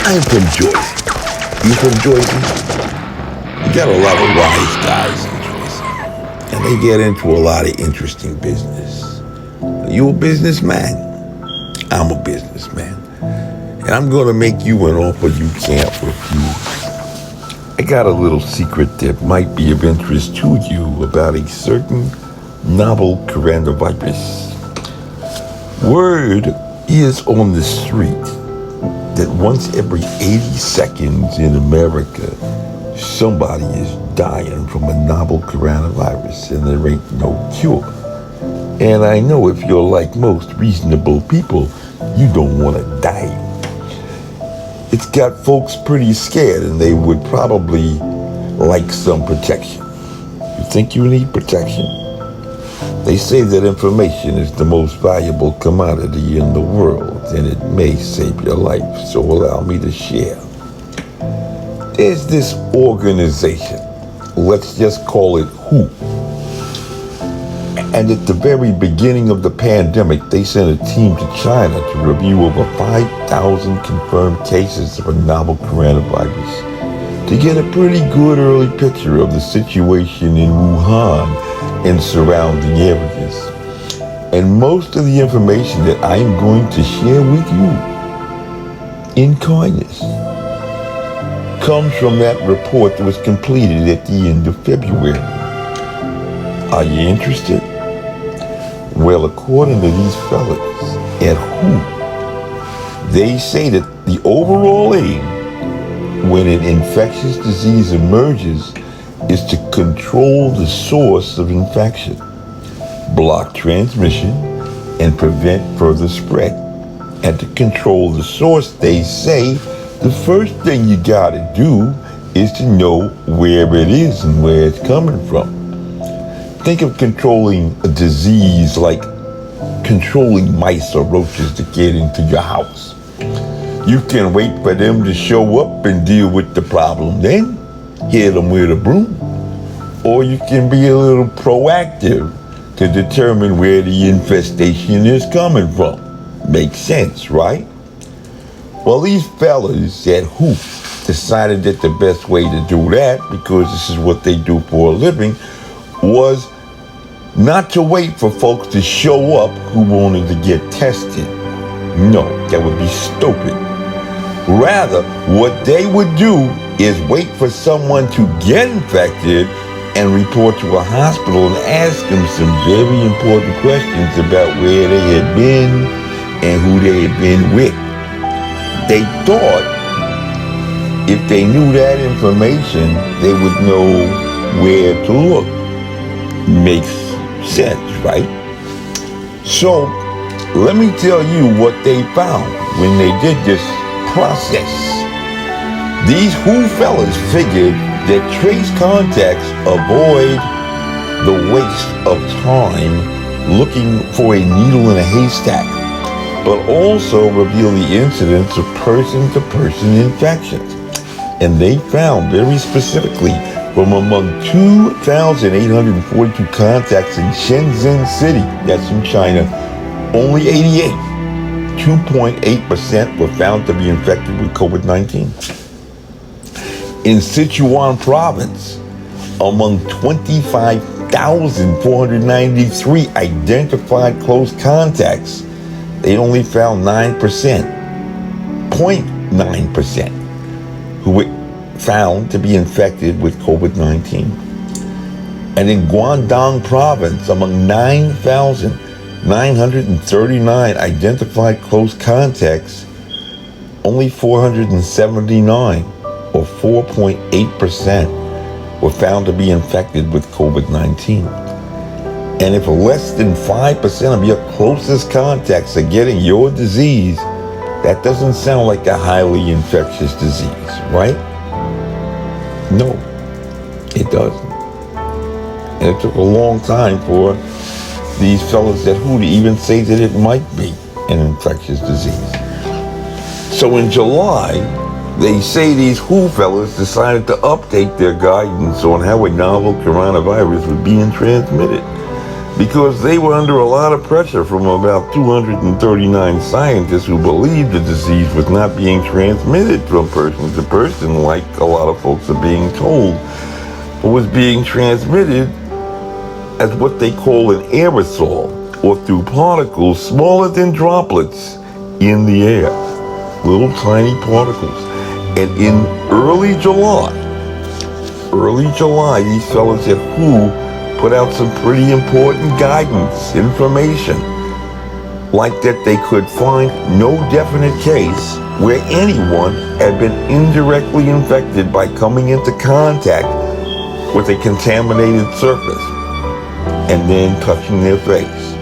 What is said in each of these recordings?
I'm from Jersey. You from Jersey? You got a lot of wise guys in Jersey, and they get into a lot of interesting business. You a businessman? I'm a businessman, and I'm going to make you an offer you can't refuse. I got a little secret that might be of interest to you about a certain novel coronavirus. Word is on the street that once every 80 seconds in America, somebody is dying from a novel coronavirus and there ain't no cure. And I know if you're like most reasonable people, you don't want to die. It's got folks pretty scared and they would probably like some protection. You think you need protection? They say that information is the most valuable commodity in the world, and it may save your life, so allow me to share. There's this organization, let's just call it WHO. And at the very beginning of the pandemic, they sent a team to China to review over 5,000 confirmed cases of a novel coronavirus to get a pretty good early picture of the situation in Wuhan and surrounding areas. And most of the information that I am going to share with you, in kindness, comes from that report that was completed at the end of February. Are you interested? Well, according to these fellas at WHO, they say that the overall aim when an infectious disease emerges is to control the source of infection, block transmission, and prevent further spread. And to control the source, they say, the first thing you gotta do is to know where it is and where it's coming from. Think of controlling a disease like controlling mice or roaches to get into your house. You can wait for them to show up and deal with the problem, then hit them with a broom. Or you can be a little proactive to determine where the infestation is coming from. Makes sense, right? Well, these fellas at WHO decided that the best way to do that, because this is what they do for a living, was not to wait for folks to show up who wanted to get tested. No, that would be stupid. Rather, what they would do is wait for someone to get infected and report to a hospital and ask them some very important questions about where they had been and who they had been with. They thought if they knew that information, they would know where to look. Makes sense, right? So, let me tell you what they found when they did this process. These WHO fellas figured that trace contacts avoid the waste of time looking for a needle in a haystack, but also reveal the incidence of person-to-person infections. And they found very specifically from among 2,842 contacts in Shenzhen City, that's in China, only 2.8% were found to be infected with COVID-19. In Sichuan province, among 25,493 identified close contacts, they only found 0.9%, who were found to be infected with COVID-19. And in Guangdong province, among 9,939 identified close contacts, only 479, or 4.8%, were found to be infected with COVID-19. And if less than 5% of your closest contacts are getting your disease, that doesn't sound like a highly infectious disease, right? No, it doesn't. And it took a long time for these fellas at WHO to even say that it might be an infectious disease. So in July, they say these WHO fellas decided to update their guidance on how a novel coronavirus was being transmitted. because they were under a lot of pressure from about 239 scientists who believed the disease was not being transmitted from person to person like a lot of folks are being told, but was being transmitted as what they call an aerosol, or through particles smaller than droplets in the air, little tiny particles. And in early July, these fellows at WHO put out some pretty important guidance, information, like that they could find no definite case where anyone had been indirectly infected by coming into contact with a contaminated surface and then touching their face,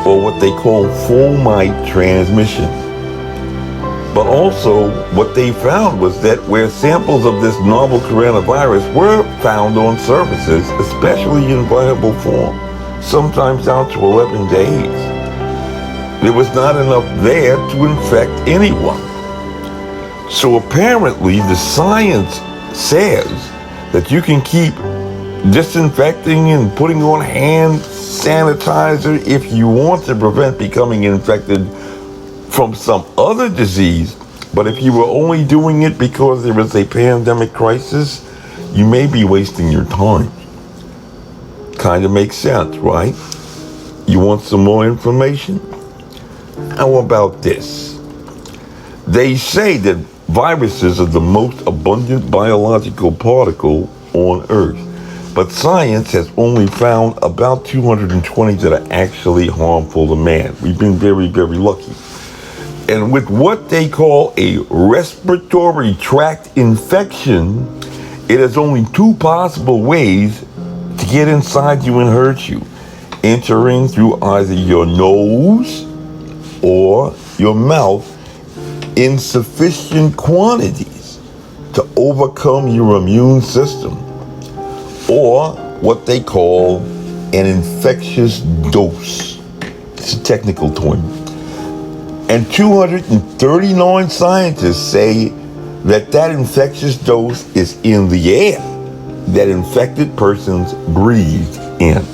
or what they call fomite transmission. But also, what they found was that where samples of this novel coronavirus were found on surfaces, especially in viable form, sometimes out to 11 days, there was not enough there to infect anyone. So apparently, the science says that you can keep disinfecting and putting on hand sanitizer if you want to prevent becoming infected from some other disease, but if you were only doing it because there is a pandemic crisis, you may be wasting your time. Kind of makes sense, right? You want some more information? How about this? They say that viruses are the most abundant biological particle on Earth, but science has only found about 220 that are actually harmful to man. We've been very, very lucky. And with what they call a respiratory tract infection, it has only two possible ways to get inside you and hurt you: entering through either your nose or your mouth in sufficient quantities to overcome your immune system, or what they call an infectious dose. It's a technical term. And 239 scientists say that infectious dose is in the air that infected persons breathed in.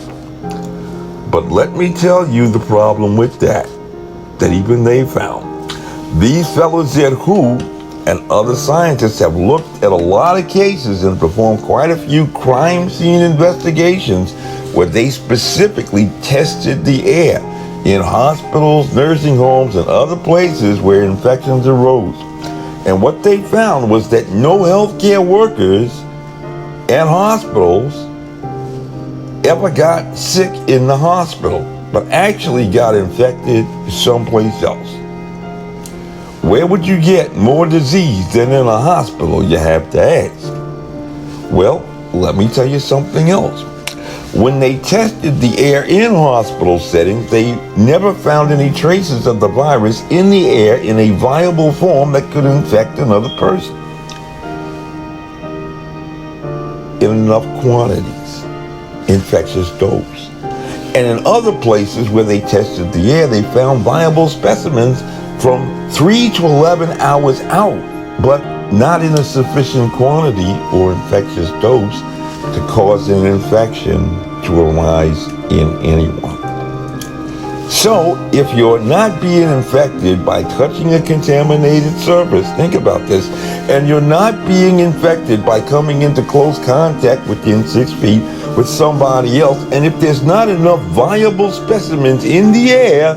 But let me tell you the problem with that even they found. These fellows at WHO and other scientists have looked at a lot of cases and performed quite a few crime scene investigations where they specifically tested the air in hospitals, nursing homes, and other places where infections arose. And what they found was that no healthcare workers at hospitals ever got sick in the hospital, but actually got infected someplace else. Where would you get more disease than in a hospital, you have to ask? Well, let me tell you something else. When they tested the air in hospital settings, they never found any traces of the virus in the air in a viable form that could infect another person in enough quantities, infectious dose. And in other places where they tested the air, they found viable specimens from 3 to 11 hours out, but not in a sufficient quantity or infectious dose to cause an infection to arise in anyone. So, if you're not being infected by touching a contaminated surface, think about this, and you're not being infected by coming into close contact within 6 feet with somebody else, and if there's not enough viable specimens in the air,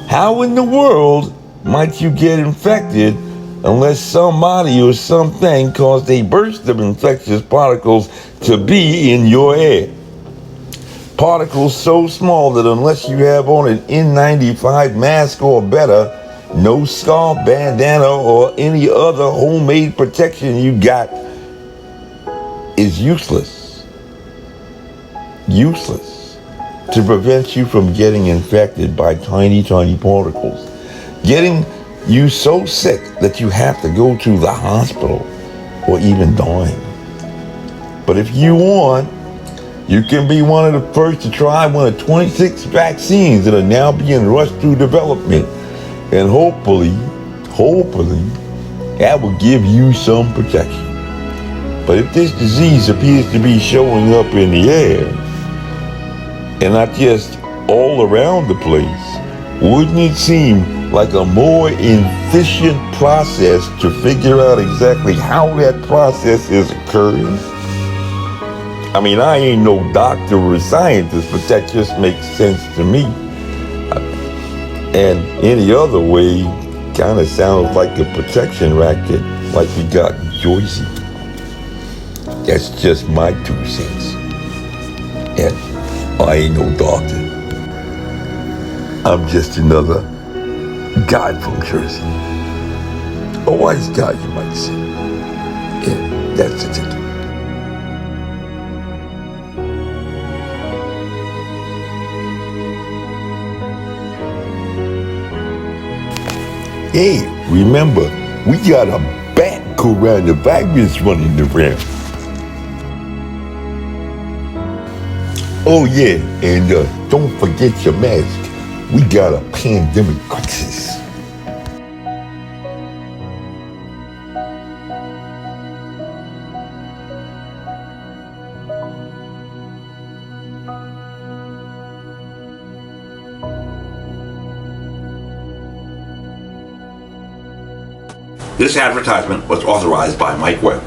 how in the world might you get infected unless somebody or something caused a burst of infectious particles to be in your air? Particles so small that unless you have on an N95 mask or better, no scarf, bandana, or any other homemade protection you got is useless. Useless to prevent you from getting infected by tiny, tiny particles, getting you so sick that you have to go to the hospital or even dying. But if you want, you can be one of the first to try one of 26 vaccines that are now being rushed through development. And hopefully, that will give you some protection. But if this disease appears to be showing up in the air, and not just all around the place, wouldn't it seem like a more efficient process to figure out exactly how that process is occurring? I mean, I ain't no doctor or scientist, but that just makes sense to me. And any other way kind of sounds like a protection racket like we got in Jersey. That's just my 2 cents. And I ain't no doctor. I'm just another guy from Jersey. A wise guy, you might say. Yeah, that's the ticket. Hey, remember, we got a bat coronavirus running around. Oh yeah, and don't forget your mask. We got a pandemic crisis. This advertisement was authorized by Mike Webb.